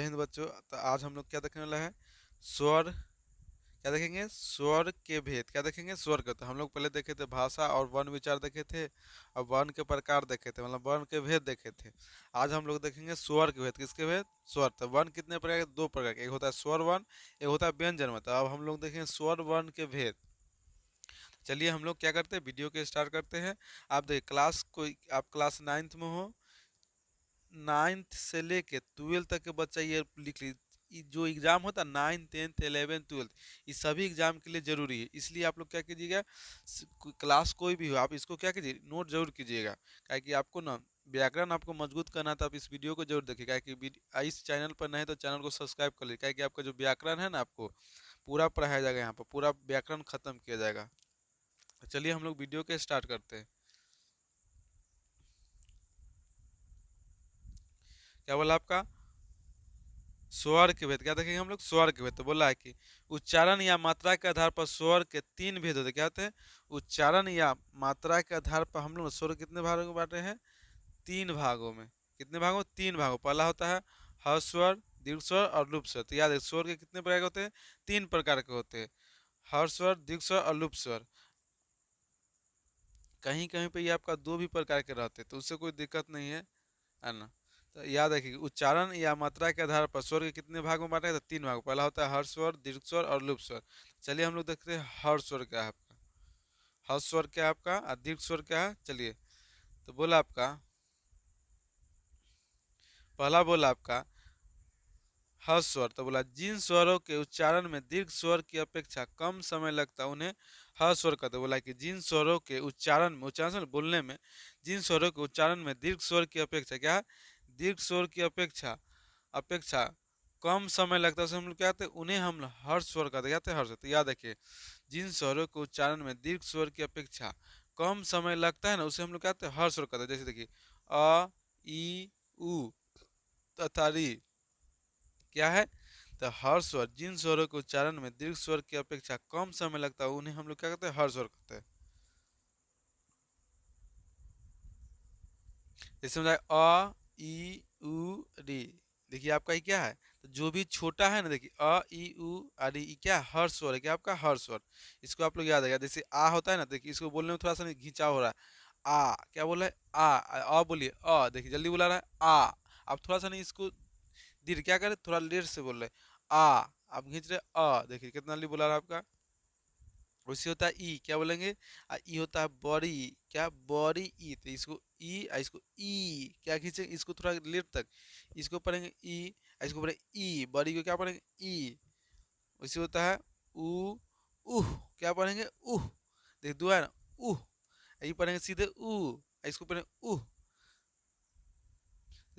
जय हिंद बच्चों। तो आज हम लोग क्या देखने वाला है? स्वर। क्या देखेंगे? स्वर के भेद। क्या देखेंगे? स्वर के। तो हम लोग पहले देखे थे भाषा और वर्ण विचार देखे थे, और वर्ण के प्रकार देखे थे, मतलब वर्ण के भेद देखे थे। आज हम लोग देखेंगे स्वर के भेद। किसके भेद? स्वर। तो वर्ण कितने प्रकार के? दो प्रकार के, एक होता है स्वर वर्ण, एक होता है व्यंजन वर्ण। तो अब हम लोग देखेंगे स्वर वर्ण के भेद। चलिए हम लोग क्या करते हैं, वीडियो के स्टार्ट करते हैं। आप देखिए, क्लास कोई, आप क्लास 9th में हो, 9th से लेके 12 तक के बच्चा ये लिख लीजिए। जो एग्जाम होता है 9, 10, 11, 12, इस सभी एग्जाम के लिए जरूरी है। इसलिए आप लोग क्या कीजिएगा, क्लास कोई भी हो, आप इसको क्या कीजिए, नोट जरूर कीजिएगा। क्या कि आपको ना व्याकरण आपको मजबूत करना था, आप इस वीडियो को जरूर देखिएगा। कि इस चैनल पर नहीं तो चैनल को सब्सक्राइब कर लीजिए, कि आपका जो व्याकरण है ना, आपको पूरा पढ़ाया जाएगा, यहाँ पर पूरा व्याकरण खत्म किया जाएगा। चलिए हम लोग वीडियो के स्टार्ट करते हैं। क्या बोला आपका? स्वर के भेद। क्या देखेंगे हम लोग? स्वर के भेद। तो बोला है कि उच्चारण या मात्रा के आधार पर स्वर के तीन भेद होते हैं। क्या होते हैं? उच्चारण या मात्रा के आधार पर हम लोग स्वर कितने भागों में बांटे हैं? तीन भागों में। कितने भागों? तीन भागों। पहला होता है हर्ष स्वर, दीर्घ स्वर और लुप्त स्वर। तो याद है, स्वर के कितने प्रकार के होते हैं? तीन प्रकार के होते हैं, हर्ष स्वर, दीर्घ स्वर और लुप्त स्वर। कहीं कहीं पे ये आपका दो भी प्रकार के रहते हैं, तो उससे कोई दिक्कत नहीं है ना। तो याद रखिए, उच्चारण या मात्रा के आधार पर स्वर के कितने भागों में बांटा है? तो तीन भाग। पहला होता है हर्ष स्वर, दीर्घ स्वर और लुप्त स्वर। चलिए हम लोग देखते हैं हर्ष स्वर क्या है आपका, हर्ष स्वर क्या है आपका, और दीर्घ स्वर क्या है। चलिए, तो बोला आपका, पहला बोला आपका हर्ष स्वर। तो बोला जिन स्वरों के उच्चारण में दीर्घ स्वर की अपेक्षा कम समय लगता है उन्हें हर्ष स्वर कहते हैं। बोला कि जिन स्वरों के उच्चारण में, उच्चारण से बोलने में, जिन स्वरों के उच्चारण में दीर्घ स्वर की अपेक्षा, क्या है? दीर्घ स्वर की अपेक्षा अपेक्षा कम समय लगता है, उसे हम लोग क्या कहते हैं? उन्हें हम हर्ष स्वर कहते हैं। क्या कहते हैं? हर्ष। तो याद रखिए, जिन स्वरों के उच्चारण में दीर्घ स्वर की अपेक्षा कम समय लगता है ना, उसे हम लोग क्या कहते हैं? हर्ष स्वर कहते हैं। जैसे देखिए, अ, ई, उ तथा री। क्या है? तो हर्ष स्वर, जिन स्वरों के उच्चारण में दीर्घ स्वर की अपेक्षा कम समय लगता है उन्हें हम लोग क्या कहते हैं? हर्ष स्वर कहते हैं। जैसे अ, ई, उ, री। देखिए आपका ये क्या है? तो जो भी छोटा है ना, देखिए अ, ई, उ, आ, री, ये क्या हर्ष स्वर है? क्या आपका? हर्ष स्वर। इसको आप लोग याद रखिए। जैसे आ होता है ना, देखिए इसको बोलने में थोड़ा सा घिंचाव हो रहा है। आ क्या बोला है? बोलिए अ, देखिए जल्दी बुला रहा है आ। आप थोड़ा सा नहीं इसको धीरे, क्या करें, थोड़ा लेट से बोल रहे आ। आप खींच रहे देखिए कितना जल्दी बुला रहा है आपका। वैसे होता है ई, क्या बोलेंगे? ई होता है बड़ी। क्या? बड़ी ई। तो इसको ई, इसको ई क्या खींचे, इसको थोड़ा लेट तक इसको पढ़ेंगे ई, इसको पढ़े ई। बड़ी को क्या पढ़ेंगे? ई। वैसे होता है उ, उह। क्या पढ़ेंगे? उह। देख दो है ना, उह। ये पढ़ेंगे सीधे उ, इसको पढ़ेंगे उह।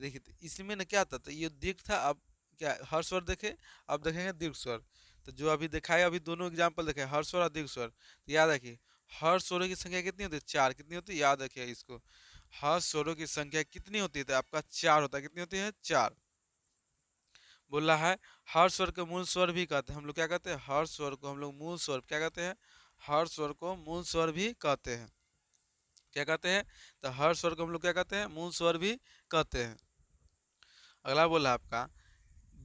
देखिए, तो इसमें ना क्या आता था, ये दीर्घ था। अब क्या हर स्वर देखे, अब देखेंगे दीर्घ स्वर। तो जो अभी देखा है, अभी दोनों एग्जाम्पल देखे, हर स्वर और दीर्घ स्वर। तो याद रखिए, हर स्वरों की संख्या कितनी होती है? चार। कितनी होती है? याद रखिए इसको। हर स्वरों की संख्या कितनी होती है? तो आपका चार होता है। कितनी होती है? चार। बोल रहा है हर स्वर के मूल स्वर भी कहते हैं हम लोग। क्या कहते हैं? हर स्वर को हम लोग मूल स्वर क्या कहते हैं? हर स्वर को मूल स्वर भी कहते हैं। क्या कहते हैं? तो हर स्वर को हम लोग क्या कहते हैं? मूल स्वर भी कहते हैं। अगला बोला आपका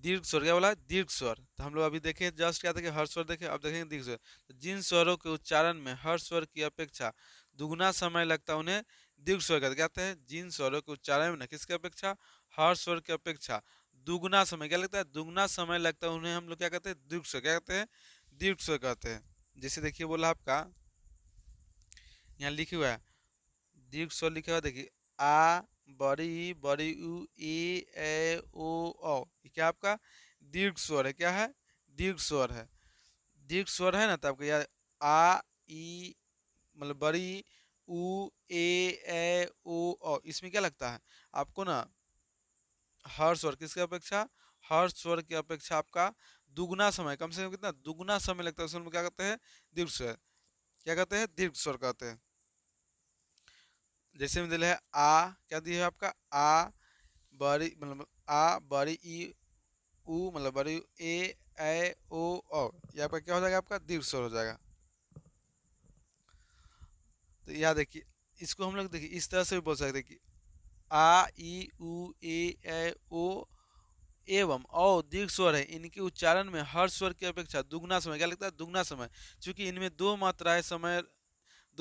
दीर्घ स्वर। क्या बोला? दीर्घ स्वर। तो हम लोग अभी देखें, जस्ट क्या देखे, हर स्वर देखे, अब देखेंगे दीर्घ स्वर। तो जिन स्वरों के उच्चारण में हर स्वर की अपेक्षा दुगना समय लगता है उन्हें दीर्घ स्वर कहते हैं। जिन स्वरों के उच्चारण में, किसके अपेक्षा? हर स्वर की अपेक्षा दुगना समय क्या लगता है? दुगना समय लगता है उन्हें हम लोग क्या कहते हैं? दीर्घ स्वर। क्या कहते हैं? दीर्घ स्वर कहते हैं। जैसे देखिए बोला आपका, यहाँ लिखे हुआ है दीर्घ स्वर लिखा हुआ, देखिए आ, बड़ी, बड़ी उ, ए ओ। ये क्या आपका? दीर्घ स्वर है। क्या है? दीर्घ स्वर है। दीर्घ स्वर है ना, तो आपको याद, आ, ई, मतलब बड़ी, उ, ओ। इसमें क्या लगता है आपको ना? हर स्वर किसके अपेक्षा? हर स्वर की अपेक्षा आपका दुगना समय, कम से कम कितना? दुगना समय लगता है, उसमें क्या कहते हैं? दीर्घ स्वर। क्या कहते हैं? दीर्घ स्वर कहते हैं। जैसे में दिया है आ, क्या दिया है आपका? आ बड़ी, मतलब आ बड़ी ई, उ मतलब बड़ी ओ। ये आपका क्या हो जाएगा? आपका दीर्घ स्वर हो जाएगा। तो याद देखिए, इसको हम लोग देखिए इस तरह से भी बोल सकते हैं कि आ, ई, उ, ए ओ एवं औ दीर्घ स्वर है, इनके उच्चारण में हर स्वर की अपेक्षा दुगना समय, क्या लगता है, दुगना समय, क्योंकि इनमें दो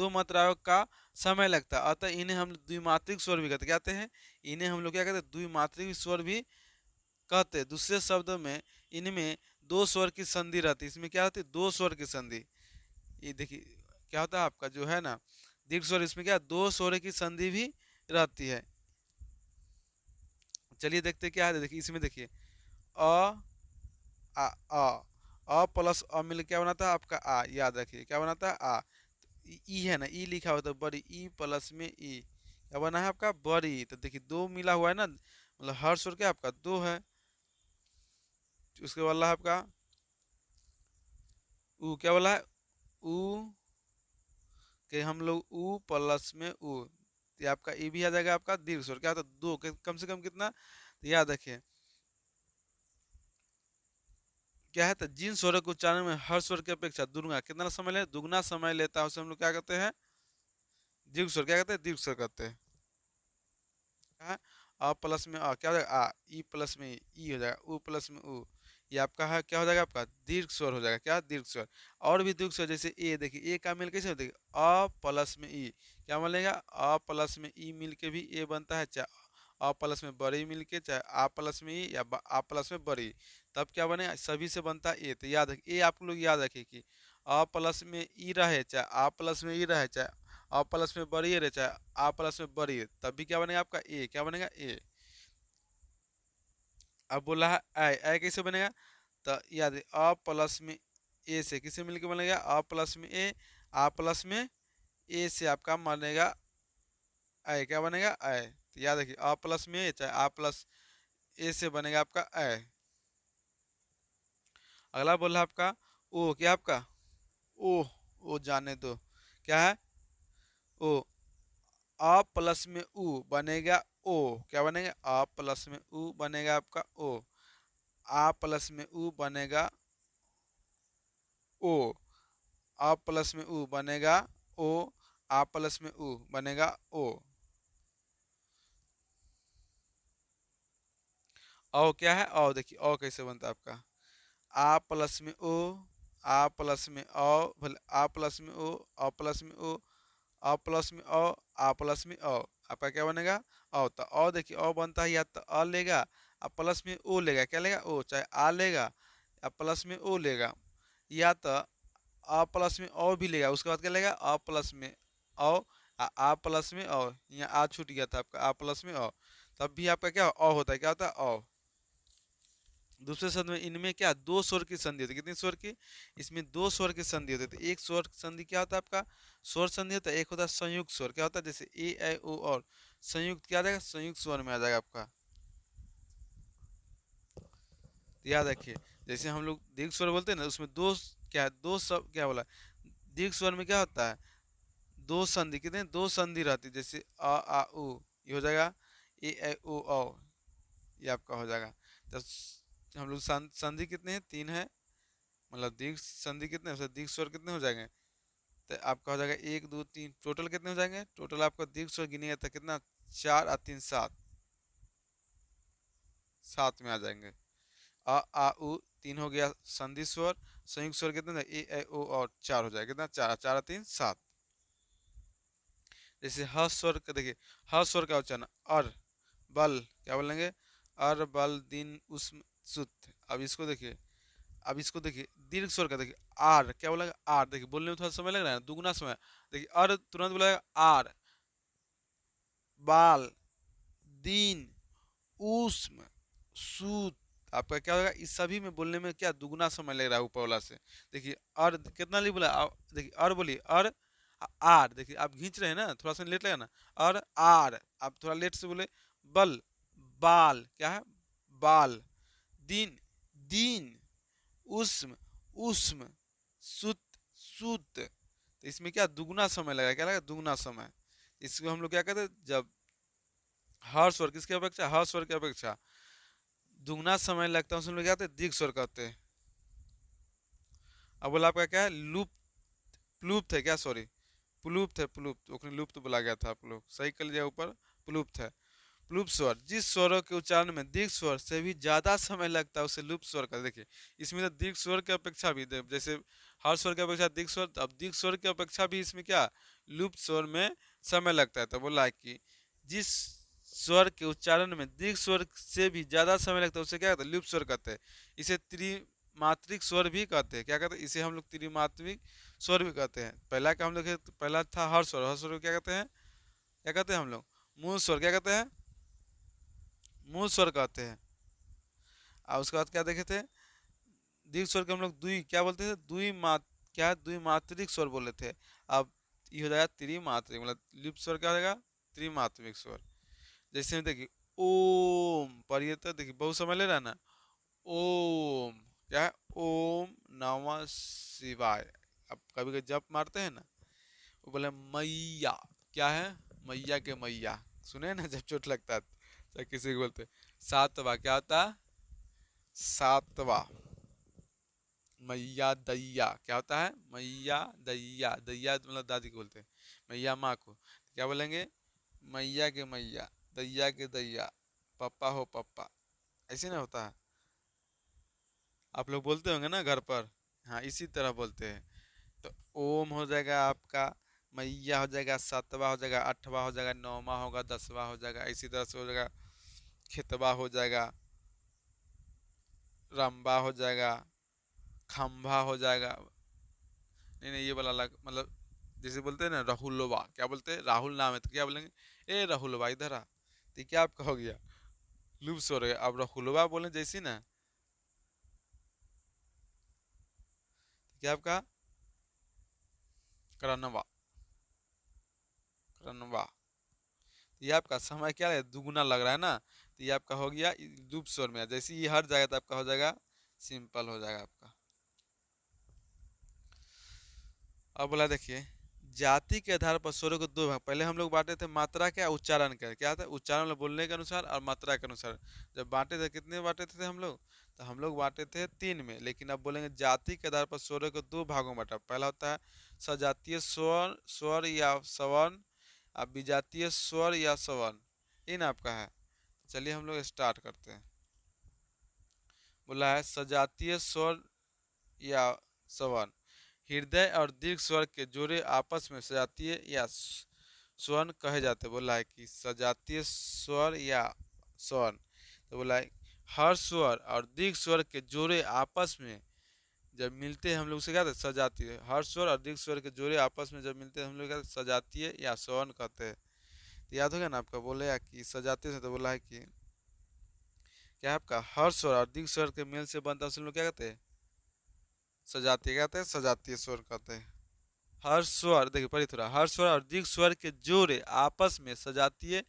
मात्राओं का समय लगता है, अतः इन्हें हम द्विमात्रिक स्वर भी कहते हैं। इन्हें हम लोग क्या कहते हैं, द्विमात्रिक स्वर भी कहते हैं। दूसरे शब्दों में इनमें दो स्वर की संधि रहती है। इसमें क्या होती है, दो स्वर की संधि। ये देखिए क्या होता है आपका जो है ना दीर्घ स्वर, इसमें क्या दो स्वर की संधि भी रहती है। चलिए देखते क्या है, देखिए इसमें देखिए अ आ प्लस अ मिल क्या बनाता है आपका आ, याद रखिए क्या बनाता है आ। ई है ना, ई लिखा होता है बड़ी, ई प्लस में ई क्या बना है आपका बड़ी। तो देखिए दो मिला हुआ है ना, मतलब हर स्वर क्या आपका दो है। उसके वाला है आपका ऊ, क्या वाला है ऊ, कि हम लोग ऊ प्लस में ऊ, ये आपका ई भी आ जाएगा आपका दीर्घ स्वर, क्या होता है दो कम से कम कितना, तो याद रखिए क्या है, तो जिन स्वरों के उच्चारण में हर स्वर की अपेक्षा दुगना कितना समय ले, दुगना समय लेता है, उसे हम लोग क्या कहते हैं, दीर्घ स्वर, क्या कहते हैं, दीर्घ स्वर कहते हैं। हाँ, अ प्लस में अ क्या हो जाएगा आ, ई प्लस में ई हो जाएगा, उ प्लस में उ, ये आपका है क्या हो जाएगा आपका दीर्घ स्वर हो जाएगा, क्या दीर्घ स्वर। और भी दीर्घ स्वर जैसे ए, देखिए ए का मिल कैसे होता है, अ प्लस में ई क्या बनेगा, अ प्लस में ई मिल के भी ए बनता है, चाहे अ प्लस में बड़ी मिल के, चाहे आ प्लस में ई या आ प्लस में बड़ी, तब क्या बनेगा, सभी से बनता है ए। तो याद रखिए ए आप लोग याद रखिए कि अ प्लस में ई रहे, चाहे आ प्लस में ई रहे, चाहे आ प्लस में बड़ी है, चाहे आ प्लस में बड़ी है, तब भी क्या बनेगा आपका ए, क्या बनेगा ए। अब बोला है ए कैसे बनेगा, तो याद है आ प्लस में ए से किसे मिलकर बनेगा, आ प्लस में ए, आ प्लस में ए से आपका बनेगा ए, क्या बनेगा ए। तो याद रखिए आ प्लस में ए चाहे आ प्लस ए से बनेगा आपका ए। अगला बोला आपका ओ, क्या आपका ओ जाने दो, क्या है ओ, आ प्लस में उ बनेगा ओ, क्या बनेगा आ प्लस में उ बनेगा आपका ओ, आ प्लस में उ बनेगा ओ, आ प्लस में उ बनेगा ओ, आ प्लस में उ बनेगा ओ। औ क्या है, औ देखिए औ कैसे बनता है आपका आ प्लस में ओ, आ प्लस में औ, भले आ प्लस में ओ, अ प्लस में ओ, अ प्लस में औ, आ प्लस में औ, आपका क्या बनेगा औ। तो औ देखिए औ बनता है या तो अ लेगा, आ प्लस में ओ लेगा, क्या लेगा ओ, चाहे आ लेगा या प्लस में ओ लेगा, या तो अ प्लस में औ भी लेगा, उसके बाद क्या लेगा अ प्लस में औ, आ प्लस में औ, यहाँ आ छूट गया था आपका आ प्लस में औ, तब भी आपका क्या अ होता है, क्या होता है अ। दूसरे शब्द में इनमें क्या दो स्वर की संधि होती है, कितनी स्वर की, इसमें दो स्वर की संधि होती है। तो एक स्वर संधि क्या होता है आपका स्वर संधि होता है, एक होता है संयुक्त स्वर, क्या होता है जैसे ए ऐ ओ और संयुक्त क्या आ जाएगा, संयुक्त स्वर में आ जाएगा आपका। तो याद रखिए जैसे हम लोग दीर्घ स्वर बोलते हैं ना, उसमें दो क्या है, दो सब क्या बोला, दीर्घ स्वर में क्या होता है दो संधि, कितने दो संधि रहती है, जैसे अ आ उ ये हो जाएगा, ए ऐ ओ औ ये आपका हो जाएगा। तो हम लोग संधि कितने हैं, तीन है, मतलब दीर्घ संधि कितने हैं, दीर्घ स्वर कितने हो जाएंगे, तो आपका हो जाएगा एक दो तीन, टोटल कितने हो जाएंगे, टोटल आपका दीर्घ स्वर गिनिएगा तो कितना, चार और तीन सात, सात में आ जाएंगे। अ आ उ तीन हो गया संधि स्वर, संयुक्त स्वर कितने ए ऐ ओ और चार हो जाएगा, कितना चार, चार और तीन सात। जैसे ह स्वर का देखिए, ह स्वर का उच्चारण अर बल क्या बोलेंगे, अर बल दिन उस्म सुत। अब इसको देखिए दीर्घ स्वर का देखिए आर क्या बोलेगा, आर देखिए बोलने में थोड़ा समय लग रहा है, दुगना समय। देखिए अर तुरंत बोलेगा आर, बाल, दिन, उष्म, सूत, आपका क्या होगा, इस सभी में बोलने में क्या दुगना समय लग रहा है ऊपर वाला से। देखिए अर कितना नहीं बोला, देखिए अर बोलिए अर आर, देखिए आप खींच रहे हैं ना, थोड़ा सा लेट लगा ना, अर आर आप थोड़ा लेट से बोले, बल, बाल क्या है बाल, दिन, दिन, उष्म, उष्म, सुत, सूत। तो इसमें क्या दुगना समय लगा, क्या लगा दुगना समय। इसको हम लोग क्या कहते हैं, जब हर स्वर किसके अपेक्षा, हर स्वर की अपेक्षा दुगना समय लगता है, उसमें लोग क्या कहते हैं दीर्घ स्वर कहते हैं। अब बोला आपका क्या है लुप्त, प्लुप्त है क्या, सॉरी प्लुप्त है, प्लुप्त ओखने लुप्त बोला गया था, आप लोग सही कर लीजिए ऊपर प्लुप्त है। लुप्त स्वर, जिस स्वरों के उच्चारण में दीर्घ स्वर से भी ज्यादा समय लगता है उसे लुप्त स्वर का। देखिए इसमें तो दीर्घ स्वर की अपेक्षा भी जैसे हर स्वर की अपेक्षा दीर्घ स्वर, अब दीर्घ स्वर की अपेक्षा भी इसमें क्या लुप्त स्वर में समय लगता है। तो बोला है कि जिस स्वर के उच्चारण में दीर्घ स्वर से भी ज्यादा समय लगता है उसे क्या कहते हैं लुप्त स्वर कहते हैं। इसे त्रिमात्रिक स्वर भी कहते हैं। क्या कहते हैं इसे हम लोग त्रिमात्रिक स्वर भी कहते हैं। पहला का हम लोग पहला था हर स्वर, हर स्वर को क्या कहते हैं, क्या कहते हैं हम लोग मूल स्वर, क्या कहते हैं मूल स्वर कहते हैं। और उसके बाद क्या देखे थे दीर्घ स्वर के हम लोग द्वि क्या बोलते थे द्विमात्रिक स्वर बोले थे। अब ये हो जाएगा त्रिमात्रिक, मतलब लिप स्वर क्या हो जाएगा त्रिमात्रिक स्वर। जैसे देखिए ओम पर ये तो देखिए बहुत समय ले रहा है ना। ओम क्या है ओम नमः शिवाय। अब कभी कभी जप मारते हैं ना वो बोले मैया, क्या है मैया के मैया, सुने ना जब चोट लगता है तो किसी को बोलते सातवा क्या होता है सातवा। मैया दैया क्या होता है मैया दैया, दैया मतलब दादी को बोलते हैं, मैया माँ को क्या बोलेंगे मैया के मैया, दैया के दैया, पप्पा हो पप्पा, ऐसे ना होता है। आप लोग बोलते होंगे ना घर पर, हाँ इसी तरह बोलते हैं। तो ओम हो जाएगा आपका, मैया हो जाएगा, सातवां हो जाएगा, आठवां हो जाएगा, नौवां होगा, दसवां हो जाएगा, इसी तरह से हो जाएगा। खेतवा हो जाएगा, रंबा हो जाएगा, खंभा हो जाएगा। नहीं नहीं ये वाला अलग, मतलब जैसे बोलते हैं ना राहुलवा, क्या बोलते हैं राहुल नाम है तो क्या बोलेंगे ए राहुलवा इधर आ, तो क्या आपका हो गया लुप्स हो रहे अब राहुलवा बोले जैसी ना, तो क्या आपका करनवा, करनवा। ये आपका समय क्या है दुगुना लग रहा है ना, तो ये आपका हो गया लुप्त स्वर में। जैसे ये हट जाएगा तो आपका हो जाएगा सिंपल हो जाएगा आपका। अब बोला देखिए जाति के आधार पर स्वरों को दो भाग, पहले हम लोग बांटे थे मात्रा क्या उच्चारण क्या था उच्चारण मतलब बोलने के अनुसार और मात्रा के अनुसार। जब बांटे थे कितने बांटे थे हम लोग, तो हम लोग बांटे थे तीन में, लेकिन अब बोलेंगे जाति के आधार पर स्वरों को दो भागों में बांटा। पहला होता है सजातीय स्वर स्वर या स्वर्ण, अब विजातीय स्वर या स्वर्ण, इन आपका है। चलिए हम लोग स्टार्ट करते हैं। बोला है सजातीय स्वर या स्वर्ण, हृदय और दीर्घ स्वर के जोड़े आपस में सजातीय या स्वर्ण कहे जाते। बोला है कि सजातीय स्वर या स्वर्ण, तो बोला है हर स्वर और दीर्घ स्वर के जोड़े आपस में जब मिलते हैं हम लोग उसे क्या कहते हैं सजातीय। हर स्वर और दीर्घ स्वर के जोड़े आपस में जब मिलते हैं हम लोग क्या सजातीय या स्वर्ण कहते हैं। तो याद हो गया ना आपका, बोले कि सजातीय से तो बोला है कि क्या आपका हर स्वर और दीर्घ स्वर के मेल से बनता है उसे हम लोग क्या कहते हैं सजातीय, कहते हैं सजातीय स्वर कहते हैं। हर स्वर देखिए पढ़िए थोड़ा, हर स्वर और दीर्घ स्वर के जोड़े आपस में सजातीय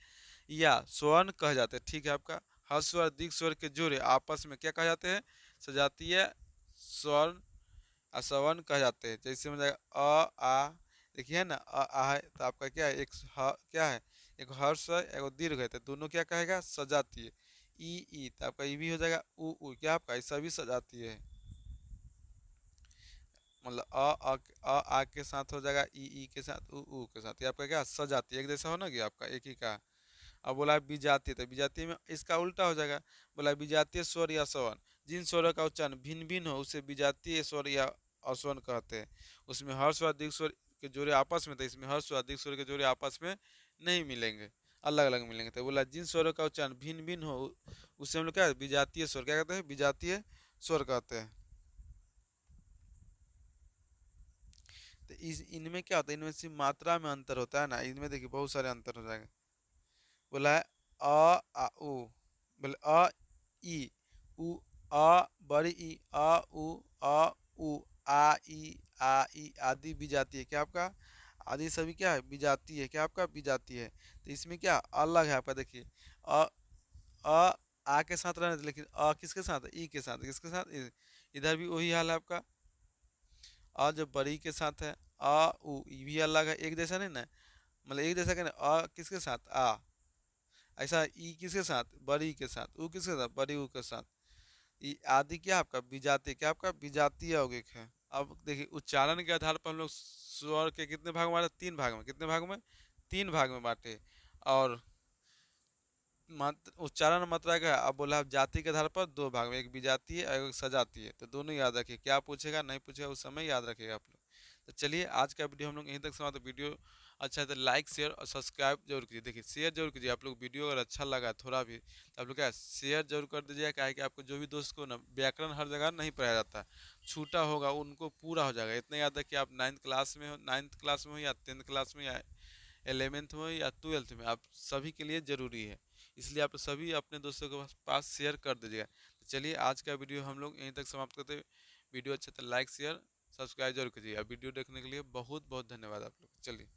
या स्वर्ण कहे जाते हैं। ठीक है आपका हर स्वर और दीर्घ स्वर के जोड़े आपस में क्या कहे जाते हैं सजातीय स्वर्ण स्वर्ण कहे जाते हैं। जैसे में जाएगा आ, देखिए ना आ है तो आपका क्या है एक क्या है एक हर्ष है एक दीर्घ है, तो दोनों क्या कहेगा सजातीय। ई तो आपका ई भी हो जाएगा उ क्या आपका ऐसा भी सजातीय है, मतलब आ के साथ हो जाएगा ई के साथ उ के साथ, ये आपका क्या सजातीय एक जैसा हो ना कि आपका एक ही का। अब बोला विजातीय, तो विजातीय में इसका उल्टा हो जाएगा। बोला विजातीय स्वर या स्वर्ण, जिन स्वरों का उच्चारण भिन्न भिन्न हो उसे विजातीय स्वर या अस्वर्ण कहते हैं। उसमें हर स्वर दीर्घ स्वर के जोड़े आपस में, तो इसमें हर स्वर दीर्घ स्वर के जोड़े आपस में नहीं मिलेंगे, अलग अलग मिलेंगे। तो बोला जिन स्वरों का उच्चारण भिन्न भिन्न हो उसे हम लोग क्या विजातीय स्वर क्या कहते हैं विजातीय स्वर कहते हैं। तो इस इनमें क्या होता है इनमें सिर्फ मात्रा में अंतर होता है ना, इनमें देखिए बहुत सारे अंतर हो जाएंगे। बोला है आ उ, बोले ई उ बड़ी ई उ आ ई आदि भी जाती है क्या आपका, आदि सभी क्या है विजाती है क्या आपका विजाती है। तो इसमें क्या अलग है आपका देखिए अ आ के साथ रहने लेकिन किसके साथ ई के साथ, किसके साथ इधर भी वही हाल है आपका। जो बड़ी के साथ है उ ई भी अलग है एक जैसा नहीं ना, मतलब एक जैसा कहना किसके साथ ऐसा ई किसके साथ बड़ी के साथ ऊ किसके साथ बड़ी ऊ के साथ। ई आदि क्या आपका विजातीय क्या आपका विजातीय यौगिक है। अब देखिए उच्चारण के आधार पर हम लोग स्वर के कितने भाग में बांटे तीन भाग में, कितने भाग में तीन भाग में बांटे। और मात्र उच्चारण मात्रा का है। अब बोला आप जाति के आधार पर दो भाग में, एक विजातीय और एक सजातीय है, तो दोनों याद रखिए, क्या पूछेगा नहीं पूछेगा उस समय याद रखिएगा आप लोग। तो चलिए आज का वीडियो हम लोग यहीं तक समाप्त। वीडियो अच्छा है तो लाइक शेयर और सब्सक्राइब जरूर कीजिए। देखिए शेयर जरूर कीजिए, आप लोग वीडियो अगर अच्छा लगा थोड़ा भी तो आप लोग क्या शेयर जरूर कर दीजिएगा। क्या है कि आपको जो भी दोस्त को ना व्याकरण हर जगह नहीं पढ़ाया जाता, छूटा होगा उनको पूरा हो जाएगा। इतना याद है कि आप नाइन्थ क्लास में हो, नाइन्थ क्लास में हो या 10th क्लास में या 11th में या 12th में, आप सभी के लिए ज़रूरी है। इसलिए आप सभी अपने दोस्तों के पास शेयर कर दीजिएगा। तो चलिए आज का वीडियो हम लोग यहीं तक समाप्त करते हैं। वीडियो अच्छा तो लाइक शेयर सब्सक्राइब जरूर कीजिए। वीडियो देखने के लिए बहुत बहुत धन्यवाद आप लोग। चलिए।